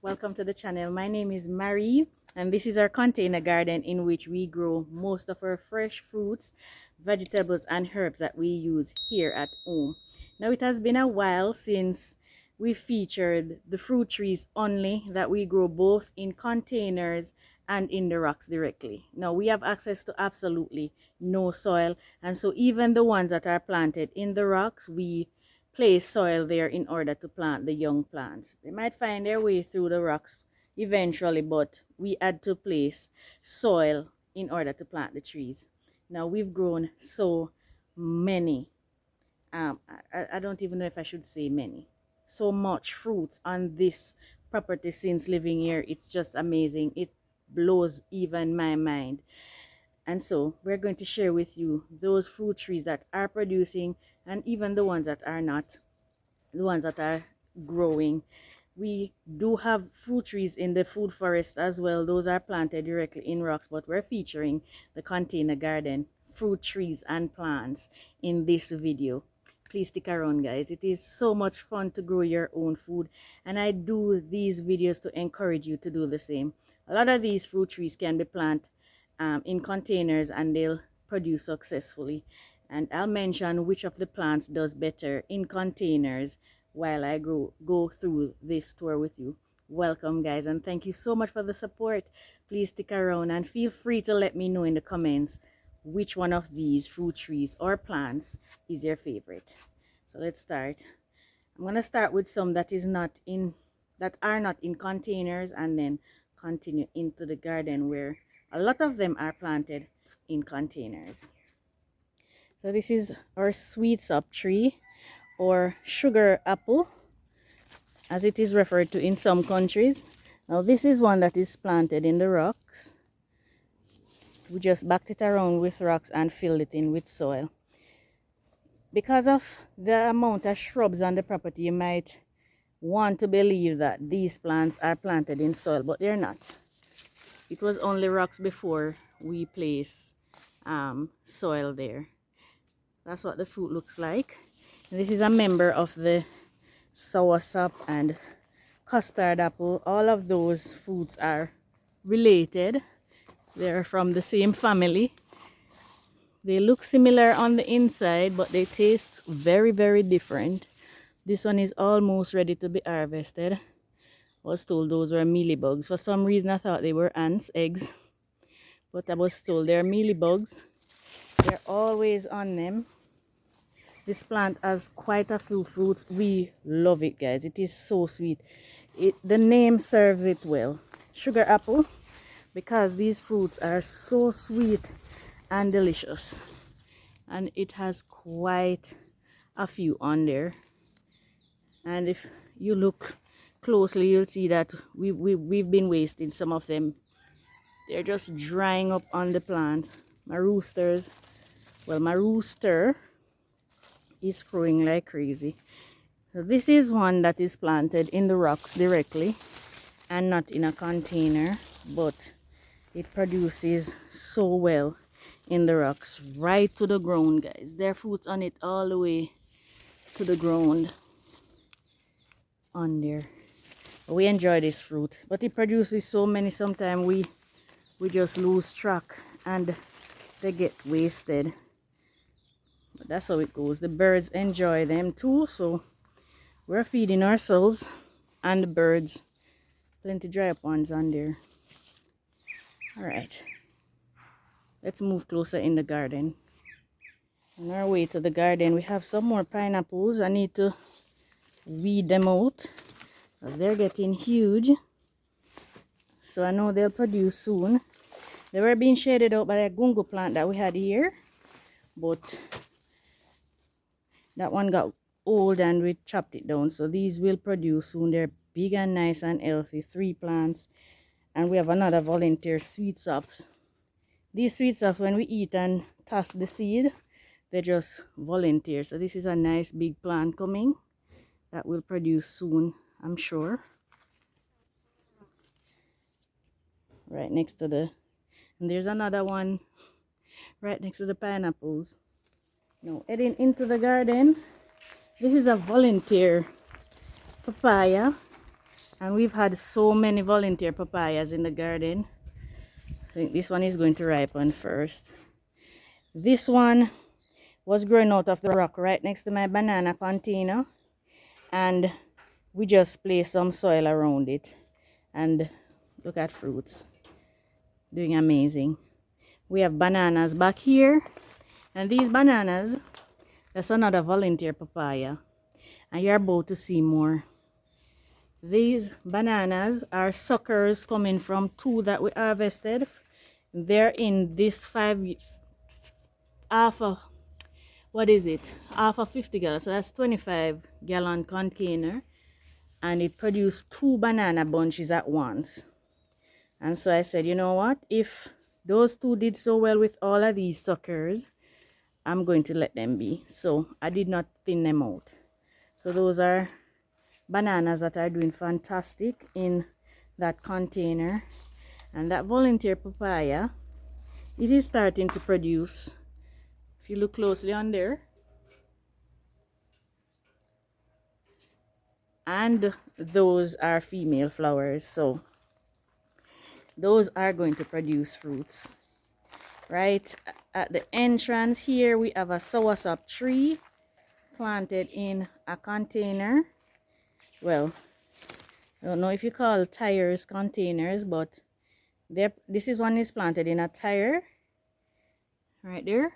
welcome to the channel. My name is Marie, and this is our container garden in which we grow most of our fresh fruits, vegetables, and herbs that we use here at home. Now, it has been a while since we featured the fruit trees only that we grow both in containers and in the rocks directly. Now, we have access to absolutely no soil, and so even the ones that are planted in the rocks, we place soil there in order to plant the young plants. They might find their way through the rocks eventually, but we had to place soil in order to plant the trees. Now we've grown so many, I don't even know if I should say many, so much fruits on this property since living here. It's just amazing. It blows even my mind. And so we're going to share with you those fruit trees that are producing and even the ones that are not, the ones that are growing. We do have fruit trees in the food forest as well. Those are planted directly in rocks, but we're featuring the container garden fruit trees and plants in this video. Please stick around, guys. It is so much fun to grow your own food, and I do these videos to encourage you to do the same. A lot of these fruit trees can be planted in containers and they'll produce successfully, and I'll mention which of the plants does better in containers while I go through this tour with you. Welcome, guys, and thank you so much for the support. Please stick around and feel free to let me know in the comments which one of these fruit trees or plants is your favorite. So let's start. I'm going to start with some that are not in containers, and then continue into the garden where a lot of them are planted in containers. So this is our sweet sop tree, or sugar apple as it is referred to in some countries. Now this is one that is planted in the rocks. We just backed it around with rocks and filled it in with soil. Because of the amount of shrubs on the property, you might want to believe that these plants are planted in soil, but they're not. It was only rocks before we place soil there. That's what the fruit looks like. And this is a member of the soursop and custard apple. All of those fruits are related. They're from the same family. They look similar on the inside, but they taste very, very different. This one is almost ready to be harvested. I was told those were mealybugs. For some reason I thought they were ants' eggs, but I was told they're mealybugs. They're always on them. This plant has quite a few fruits. We love it, guys. It is so sweet. The name serves it well. Sugar apple, because these fruits are so sweet and delicious. And it has quite a few on there. And if you look closely, you'll see that we've been wasting some of them. They're just drying up on the plant. My rooster is crowing like crazy. So this is one that is planted in the rocks directly and not in a container, but it produces so well in the rocks, right to the ground, guys. There are fruits on it all the way to the ground on there. We enjoy this fruit, but it produces so many, sometimes we just lose track and they get wasted. But that's how it goes. The birds enjoy them too, so we're feeding ourselves and the birds. Plenty dry up ones on there. All right, let's move closer in the garden. On our way to the garden, we have some more pineapples. I need to weed them out because they're getting huge, so I know they'll produce soon. They were being shaded out by a gungo plant that we had here, but that one got old and we chopped it down, so these will produce soon. They're big and nice and healthy. 3 plants. And we have another volunteer sweet sops. These sweet sops, when we eat and toss the seed, they just volunteer. So this is a nice big plant coming that will produce soon, I'm sure. Right next to and there's another one right next to the pineapples. Now heading into the garden, this is a volunteer papaya, And we've had so many volunteer papayas in the garden. I think this one is going to ripen first. This one was growing out of the rock right next to my banana container, and we just placed some soil around it, and look at fruits doing amazing. We have bananas back here, and these bananas, that's another volunteer papaya, and you're about to see more. These bananas are suckers coming from 2 that we harvested. They're in this half a 50 gallon, so that's 25-gallon container, and it produced 2 banana bunches at once. And so I said, you know what, if those 2 did so well with all of these suckers, I'm going to let them be. So I did not thin them out. So those are bananas that are doing fantastic in that container. And that volunteer papaya, it is starting to produce. If you look closely on there, and those are female flowers, so those are going to produce fruits. Right at the entrance here, we have a soursop tree planted in a container. Well, I don't know if you call tires containers, but this is one is planted in a tire right there,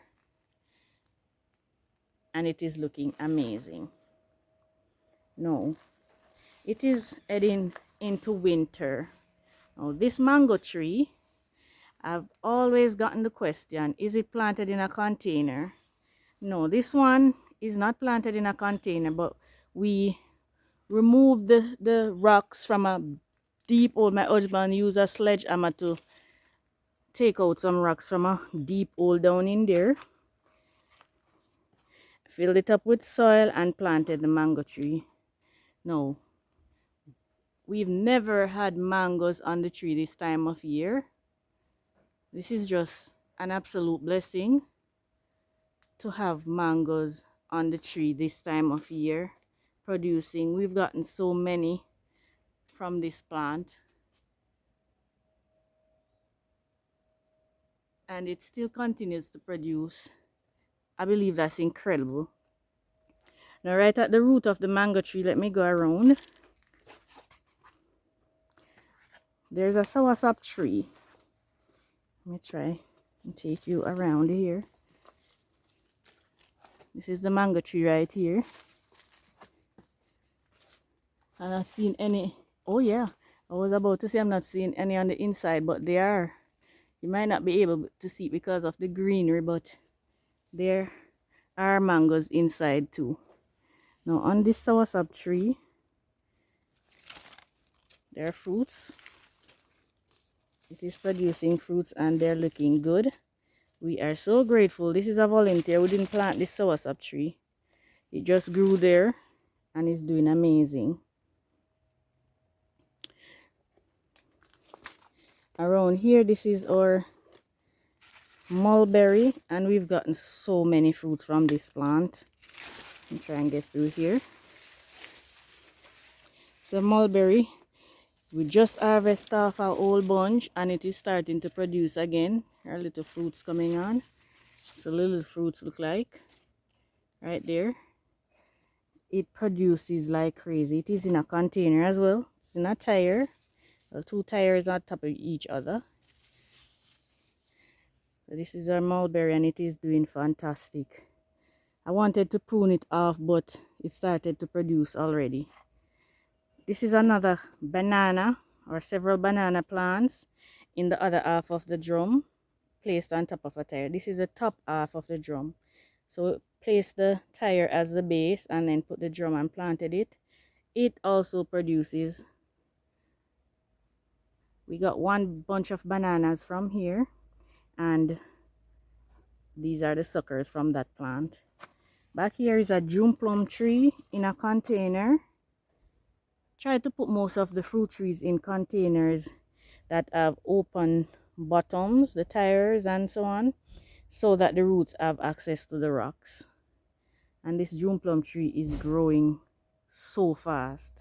and it is looking amazing. No, it is heading into winter. Now this mango tree, I've always gotten the question, is it planted in a container? No, this one is not planted in a container, but we removed the rocks from a deep hole. My husband used a sledgehammer to take out some rocks from a deep hole down in there, filled it up with soil, and planted the mango tree. No, we've never had mangoes on the tree this time of year. This is just an absolute blessing to have mangoes on the tree this time of year producing. We've gotten so many from this plant, and it still continues to produce. I believe that's incredible. Now right at the root of the mango tree, let me go around. There's a soursop tree. Let me try and take you around here. This is the mango tree right here. And I've seen any, oh yeah, I was about to say I'm not seeing any on the inside, but they are. You might not be able to see it because of the greenery, but there are mangoes inside too. Now on this soursop tree, there are fruits. It is producing fruits and they're looking good. We are so grateful. This is a volunteer. We didn't plant this soursop tree. It just grew there and is doing amazing. Around here, this is our mulberry, and we've gotten so many fruits from this plant. Let me try and get through here. So mulberry, we just harvested off our old bunch, and it is starting to produce again. There are little fruits coming on. So little fruits look like right there. It produces like crazy. It is in a container as well. It's in a tire. Well, 2 tires on top of each other. So this is our mulberry, and it is doing fantastic. I wanted to prune it off, but it started to produce already. This is another banana, or several banana plants in the other half of the drum, placed on top of a tire. This is the top half of the drum. So place the tire as the base and then put the drum and planted it. It also produces. We got 1 bunch of bananas from here, and these are the suckers from that plant. Back here is a June plum tree in a container. Try to put most of the fruit trees in containers that have open bottoms, the tires and so on, so that the roots have access to the rocks. And this June plum tree is growing so fast.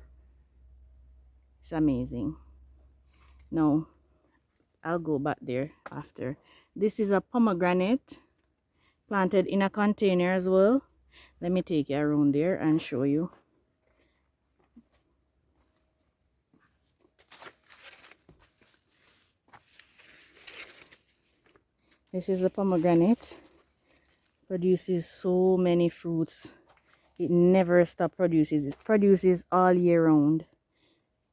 It's amazing. Now I'll go back there after. This is a pomegranate planted in a container as well. Let me take you around there and show you. This is the pomegranate. Produces so many fruits. It never stops produces. It produces all year round.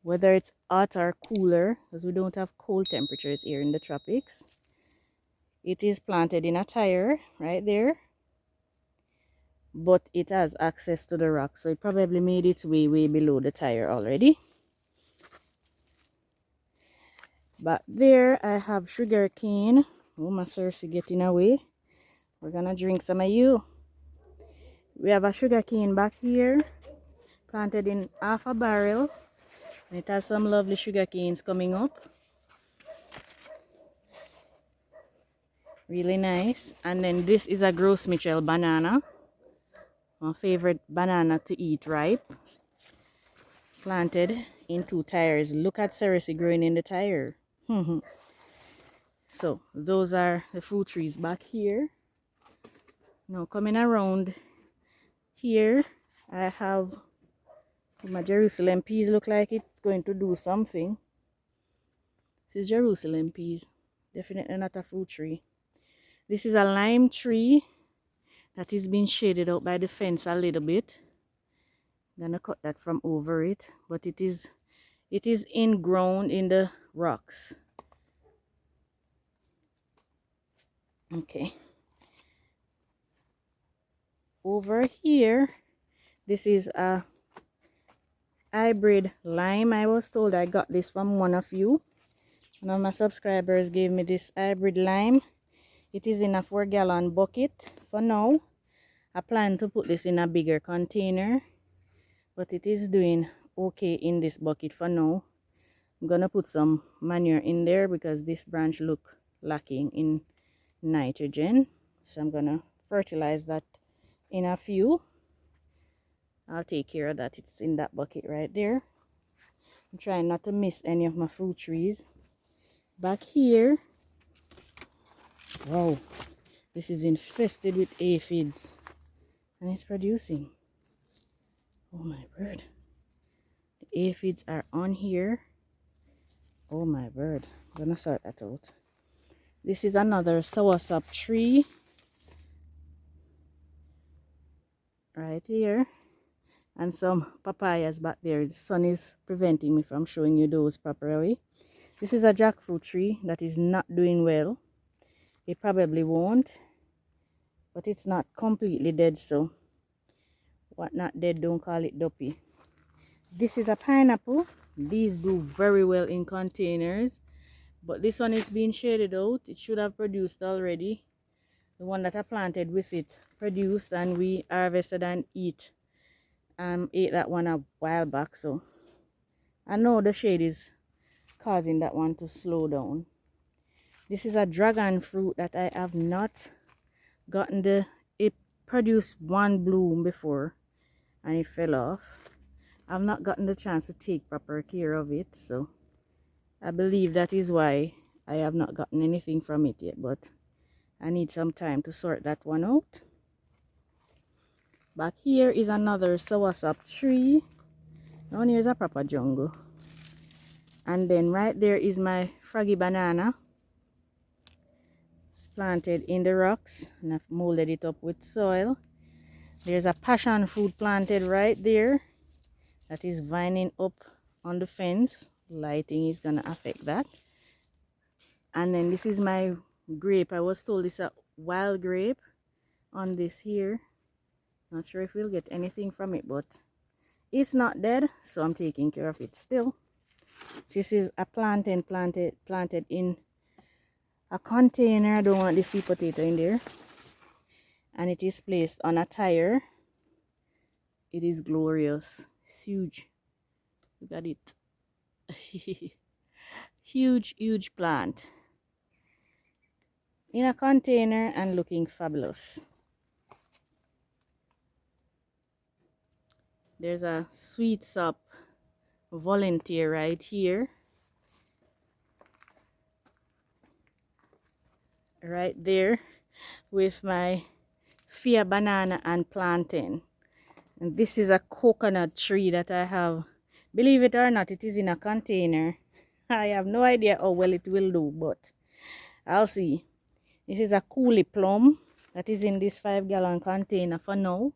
Whether it's hot or cooler, because we don't have cold temperatures here in the tropics. It is planted in a tire right there. But it has access to the rock. So it probably made its way below the tire already. Back there I have sugar cane. Oh, my Cersei getting away. We're gonna drink some of you. We have a sugar cane back here, planted in half a barrel. And it has some lovely sugar canes coming up. Really nice. And then this is a Gros Michel banana. My favorite banana to eat ripe. Planted in 2 tires. Look at Cersei growing in the tire. So those are the fruit trees back here. Now coming around here, I have my Jerusalem peas. Look like it's going to do something. This is Jerusalem peas. Definitely not a fruit tree. This is a lime tree that is being shaded out by the fence a little bit. I'm gonna cut that from over it, but it is ingrown in the rocks. Okay. Over here, this is a hybrid lime. I was told I got this from one of you. One of my subscribers gave me this hybrid lime. It is in a 4-gallon bucket for now. I plan to put this in a bigger container, but it is doing okay in this bucket for now. I'm gonna put some manure in there because this branch look lacking in nitrogen, so I'm gonna fertilize that in a few. I'll take care of that. It's in that bucket right there. I'm trying not to miss any of my fruit trees. Back here, wow, this is infested with aphids and it's producing. Oh my word, the aphids are on here. Oh my word, I'm gonna sort that out. This is another soursop tree right here, and some papayas back there. The sun is preventing me from showing you those properly. This is a jackfruit tree that is not doing well. It probably won't, but it's not completely dead, so what not dead, don't call it duppy. This is a pineapple. These do very well in containers, but this one is being shaded out. It should have produced already. The one that I planted with it produced, and we harvested and ate that one a while back. So I know the shade is causing that one to slow down. This is a dragon fruit that I have not gotten it produced one bloom before and it fell off. I've not gotten the chance to take proper care of it, so I believe that is why I have not gotten anything from it yet, but I need some time to sort that one out. Back here is another soursop tree. Down here is a proper jungle. And then right there is my froggy banana. It's planted in the rocks and I've molded it up with soil. There's a passion fruit planted right there that is vining up on the fence. Lighting is gonna affect that. And then this is my grape. I was told it's a wild grape on this here. Not sure if we'll get anything from it, but it's not dead, so I'm taking care of it still. This is a plantain planted in a container. I don't want the sweet potato in there. And it is placed on a tire. It is glorious. It's huge. Look at it. Huge plant. In a container and looking fabulous. There's a sweet sop volunteer right here, right there, with my fia banana and plantain. And this is a coconut tree that I have. Believe it or not, it is in a container. I have no idea how well it will do, but I'll see. This is a coolie plum that is in this 5-gallon container for now.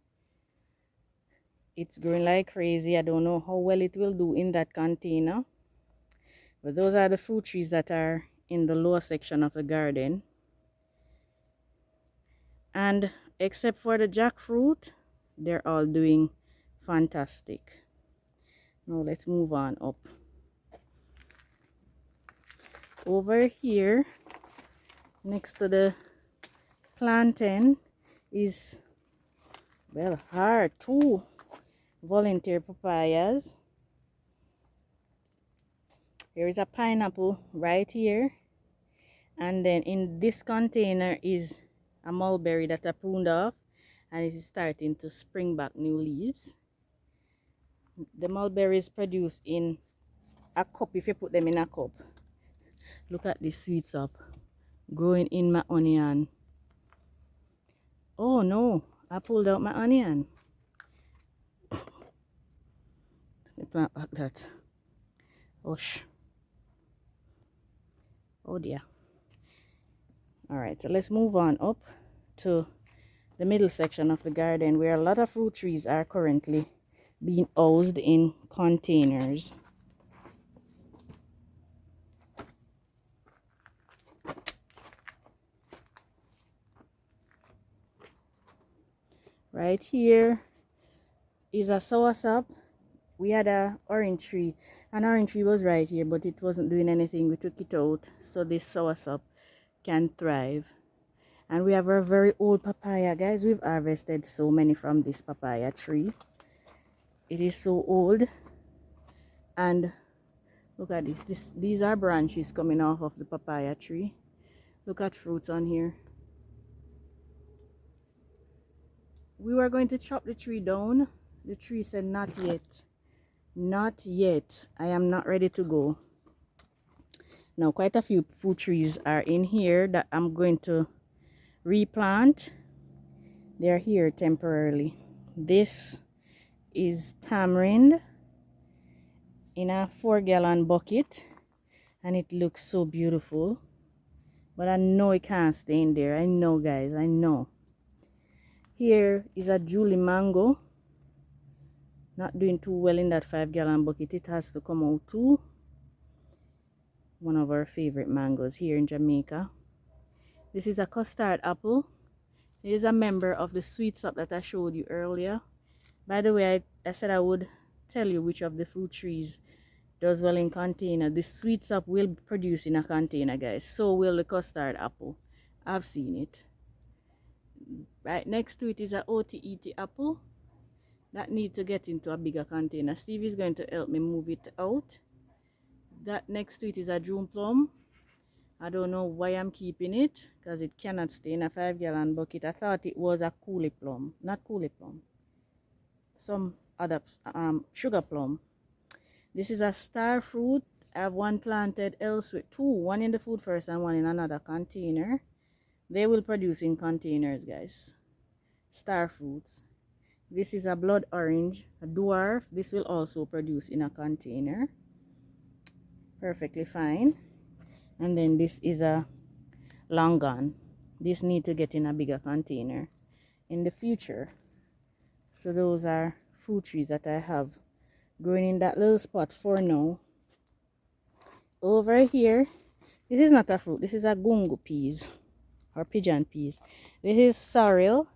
It's growing like crazy. I don't know how well it will do in that container. But those are the fruit trees that are in the lower section of the garden. And except for the jackfruit, they're all doing fantastic. Now let's move on up. Over here, next to the plantain, is, well, are two volunteer papayas. There is a pineapple right here, and then in this container is a mulberry that I pruned off, and it is starting to spring back new leaves. The mulberries produce in a cup if you put them in a cup. Look at this sweets up growing in my onion. Oh no, I pulled out my onion. Let me plant back that. Osh. Oh dear. Alright, so let's move on up to the middle section of the garden where a lot of fruit trees are currently being housed in containers. Right here is a soursop. We had an orange tree. An orange tree was right here, but it wasn't doing anything. We took it out so this soursop can thrive. And we have a very old papaya, guys. We've harvested so many from this papaya tree. It is so old. And look at this. These are branches coming off of the papaya tree. Look at fruits on here. We were going to chop the tree down. The tree said not yet. Not yet. I am not ready to go. Now quite a few fruit trees are in here that I'm going to replant. They're here temporarily. This is tamarind in a 4-gallon bucket, and it looks so beautiful, but I know it can't stay in there. I know, guys, I know. Here is a Julie mango, not doing too well in that 5-gallon bucket. It has to come out too. One of our favorite mangoes here in Jamaica. This is a custard apple. It is a member of the sweet sop that I showed you earlier. By the way, I said I would tell you which of the fruit trees does well in container. The sweet sop will produce in a container, guys. So will the custard apple. I've seen it. Right next to it is a OTET apple that needs to get into a bigger container. Steve is going to help me move it out. That next to it is a June plum. I don't know why I'm keeping it, because it cannot stay in a 5-gallon bucket. I thought it was a coolie plum. Not coolie plum. Some other sugar plum. This is a star fruit. I have one planted elsewhere. Two. One in the food first and one in another container. They will produce in containers, guys. Star fruits. This is a blood orange, a dwarf. This will also produce in a container. Perfectly fine. And then this is a long gone. This need to get in a bigger container in the future. So those are fruit trees that I have growing in that little spot for now. Over here, this is not a fruit. This is a gungo peas or pigeon peas. This is sorrel,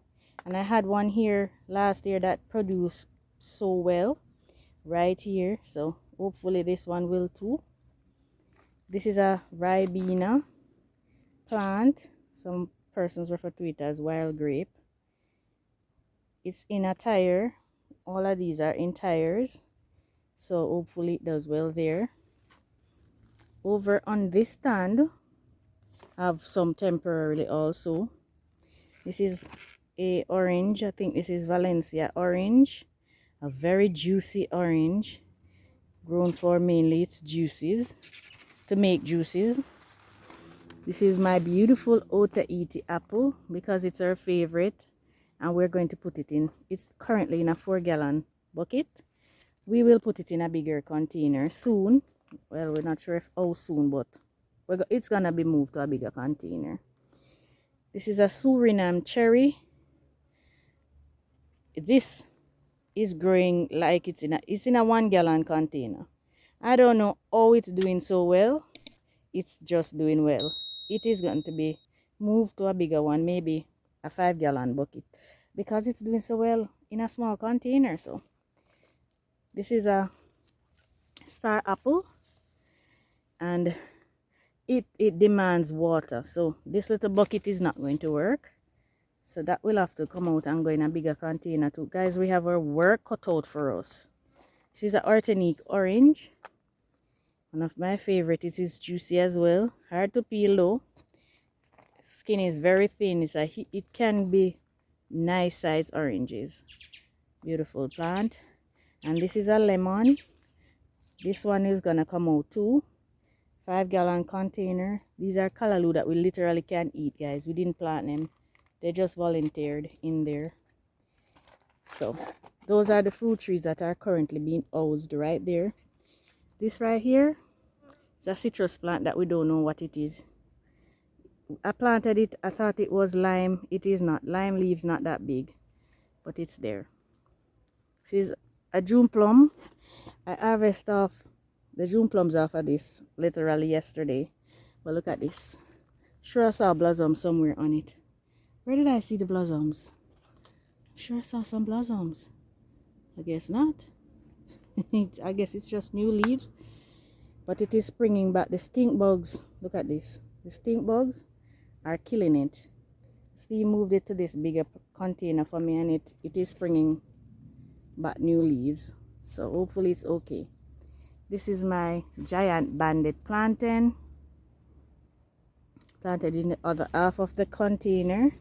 and I had one here last year that produced so well right here. So hopefully this one will too. This is a ribena plant. Some persons refer to it as wild grape. It's in a tire. All of these are in tires. So hopefully it does well there. Over on this stand, I have some temporarily also. This is a orange. I think this is Valencia orange. A very juicy orange. grown for mainly its juices, to make juices. This is my beautiful Otaiti apple because it's our favorite, and we're going to put it in. It's currently in a 4-gallon bucket. We will put it in a bigger container soon. Well, we're not sure if how soon, but it's gonna be moved to a bigger container. This is a Suriname cherry. This is growing like it's in a 1-gallon container. I don't know how it's doing so well. It's just doing well. It is going to be moved to a bigger one, maybe a 5-gallon bucket, because it's doing so well in a small container. So this is a star apple, and it demands water, so this little bucket is not going to work, so that will have to come out and go in a bigger container too. Guys, we have our work cut out for us. This is an Organic orange, one of my favorite. It is juicy as well, hard to peel though. Skin is very thin. It can be nice size oranges. Beautiful plant. And this is a lemon. This one is gonna come out too. 5-gallon container. These are callaloo that we literally can't eat, guys. We didn't plant them. They just volunteered in there. So those are the fruit trees that are currently being housed right there. This right here is a citrus plant that we don't know what it is. I planted it. I thought it was lime. It is not. Lime leaves not that big, but it's there. This is a June plum. I harvested off the June plums off of this literally yesterday. But look at this. Sure, I saw a blossom somewhere on it. Where did I see the blossoms? Sure, I saw some blossoms. I guess not. I guess it's just new leaves. But it is springing back. The stink bugs, look at this. The stink bugs are killing it. Steve moved it to this bigger container for me, and it is springing back new leaves. So hopefully it's okay. This is my giant banded plantain, planted in the other half of the container.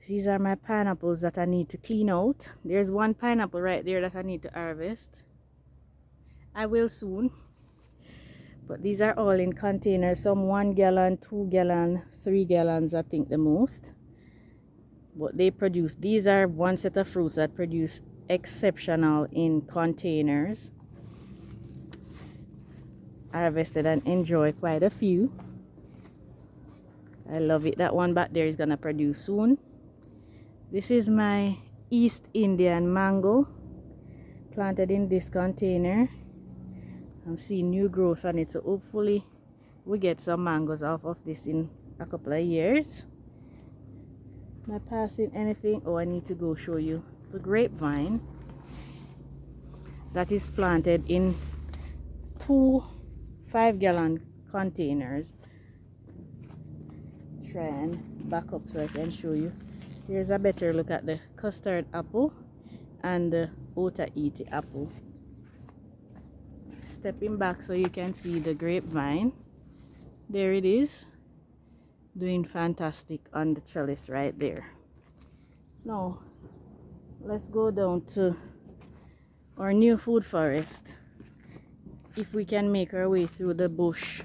These are my pineapples that I need to clean out. There's one pineapple right there that I need to harvest. I will soon. But these are all in containers. Some 1 gallon, 2 gallon, 3 gallons, I think the most. But they produce, these are one set of fruits that produce exceptional in containers. I harvested and enjoy quite a few. I love it. That one back there is gonna produce soon. This is my East Indian mango, planted in this container. I'm seeing new growth on it, so hopefully we get some mangoes off of this in a couple of years. Am I passing anything? Oh, I need to go show you the grapevine that is planted in 2 5-gallon containers. Try and back up so I can show you. Here's a better look at the custard apple and the Otaiti apple. Stepping back so you can see the grapevine. There it is, doing fantastic on the trellis right there. Now let's go down to our new food forest, if we can make our way through the bush.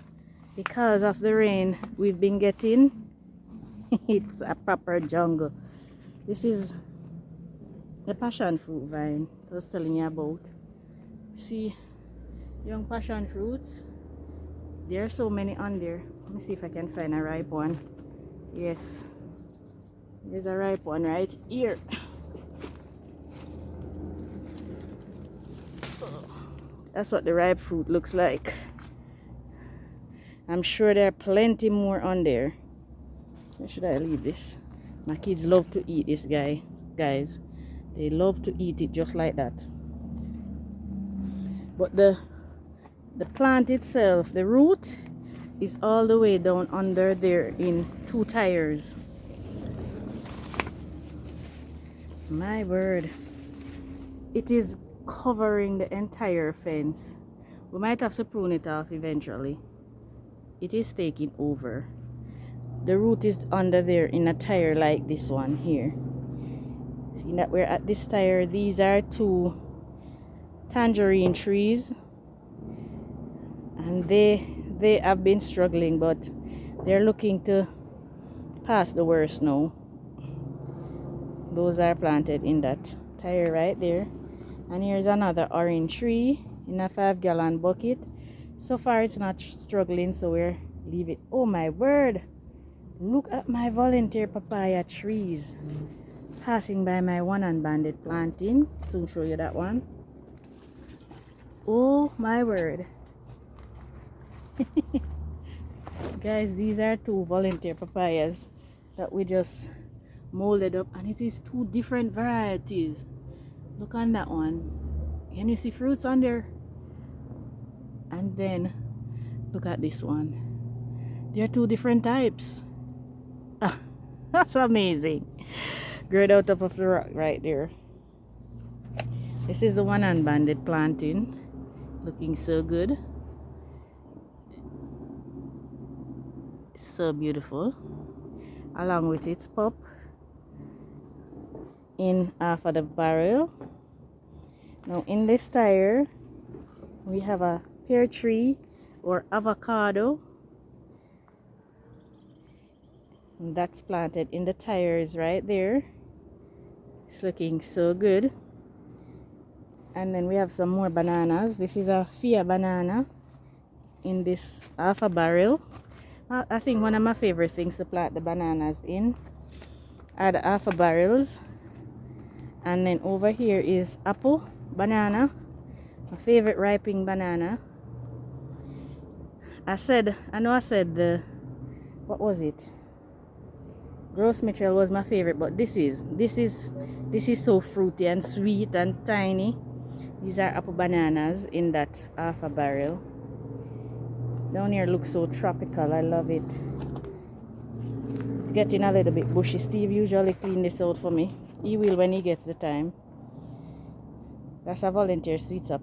Because of the rain we've been getting, it's a proper jungle. This is the passion fruit vine I was telling you about. See, young passion fruits. There are so many on there. Let me see if I can find a ripe one. Yes, there's a ripe one right here. That's what the ripe fruit looks like. I'm sure there are plenty more on there. Where should I leave this? My kids love to eat this guys. They love to eat it just like that. But the plant itself, the root, is all the way down under there in 2 tires. My word. It is covering the entire fence. We might have to prune it off eventually. It is taking over. The root is under there in a tire like this one here. See that we're at this tire. These are 2 tangerine trees, and they have been struggling, but they're looking to pass the worst now. Those are planted in that tire right there. And here's another orange tree in a 5-gallon bucket. So far it's not struggling, so we're leave it. Oh my word, look at my volunteer papaya trees passing by my one and banded planting. Soon show you that one. Oh my word. Guys, these are 2 volunteer papayas that we just molded up, and it is 2 different varieties. Look on that one. Can you see fruits on there? And then look at this one. There are 2 different types. That's amazing. Growed out of the rock right there. This is the one unbanded planting. Looking so good. So beautiful. Along with its pop in half of the barrel. Now in this tire we have a pear tree or avocado, and that's planted in the tires right there. It's looking so good. And then we have some more bananas. This is a Fia banana in this half a barrel. I think one of my favorite things to plant the bananas in are the half a barrels. And then over here is apple banana, my favorite ripening banana. I know I said what was it? Gross Mitchell was my favorite, but this is so fruity and sweet and tiny. These are apple bananas in that half a barrel. Down here looks so tropical. I love it. It's getting a little bit bushy. Steve usually clean this out for me. He will when he gets the time. That's a volunteer sweets up.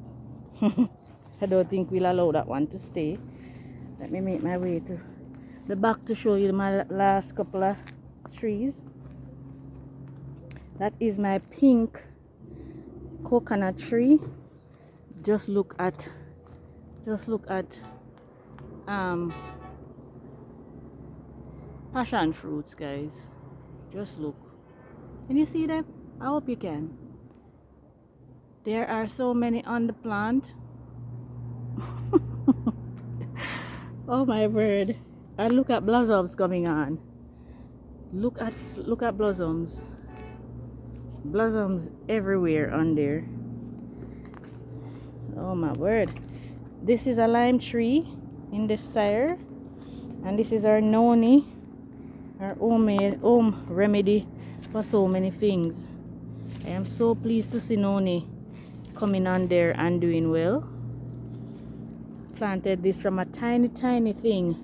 I don't think we'll allow that one to stay. Let me make my way to the back to show you my last couple of trees. That is my pink coconut tree. Just look at passion fruits, guys. Just look. Can you see them? I hope you can. There are so many on the plant. Oh my word. And look at blossoms coming on. Look at blossoms. Blossoms everywhere on there. Oh my word. This is a lime tree in this sire. And this is our noni. Our home remedy for so many things. I am so pleased to see noni coming on there and doing well. Planted this from a tiny thing.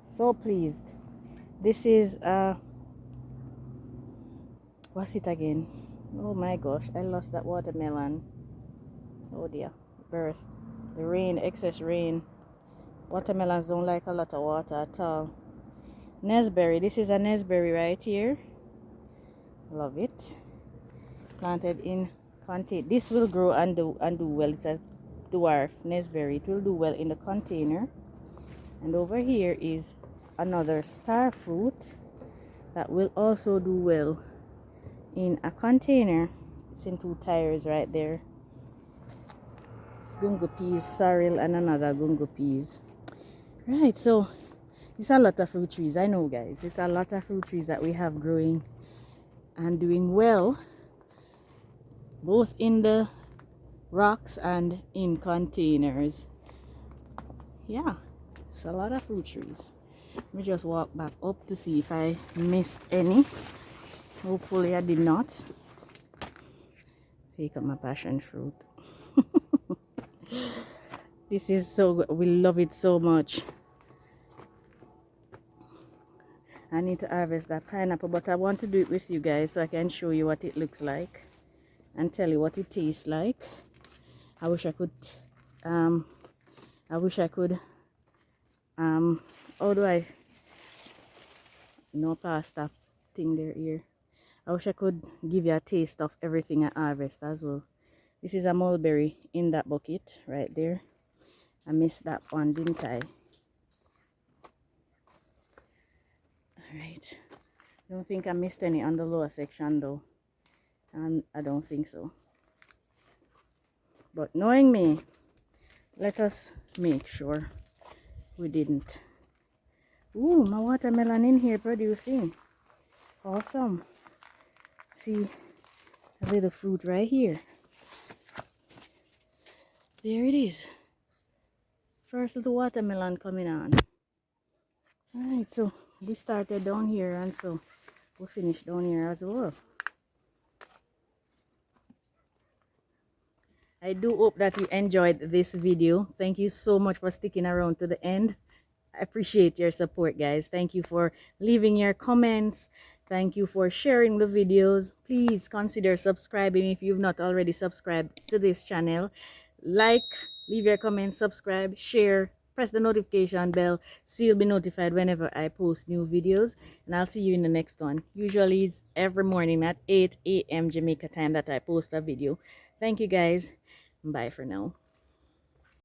So pleased. This is what's it again? Oh my gosh, I lost that watermelon. Oh dear, burst. The rain, excess rain. Watermelons don't like a lot of water at all. Nesberry. This is a nesberry right here. Love it. Planted in container. This will grow and do well. It's a dwarf nesberry. It will do well in the container. And over here is another star fruit that will also do well in a container. It's in 2 tires right there. It's gungo peas, sorrel, and another gungo peas. Right, so it's a lot of fruit trees. I know, guys, it's a lot of fruit trees that we have growing and doing well, both in the rocks and in containers. Yeah, it's a lot of fruit trees. Let me just walk back up to see if I missed any. Hopefully I did not. Pick up my passion fruit. This is so good. We love it so much. I need to harvest that pineapple, but I want to do it with you guys so I can show you what it looks like and tell you what it tastes like. I wish I could how do I no pasta thing there here. I wish I could give you a taste of everything I harvest as well. This is a mulberry in that bucket right there. I missed that one, didn't I? Alright. Don't think I missed any on the lower section though. And I don't think so. But knowing me, let us make sure we didn't. Ooh, my watermelon in here producing. Awesome. See a little fruit right here. There it is. First little watermelon coming on. Alright, so we started down here and so we'll finish down here as well. I do hope that you enjoyed this video. Thank you so much for sticking around to the end. I appreciate your support, guys. Thank you for leaving your comments. Thank you for sharing the videos. Please consider subscribing if you've not already subscribed to this channel. Like, leave your comments, subscribe, share, press the notification bell so you'll be notified whenever I post new videos. And I'll see you in the next one. Usually it's every morning at 8 a.m. Jamaica time that I post a video. Thank you, guys. Bye for now.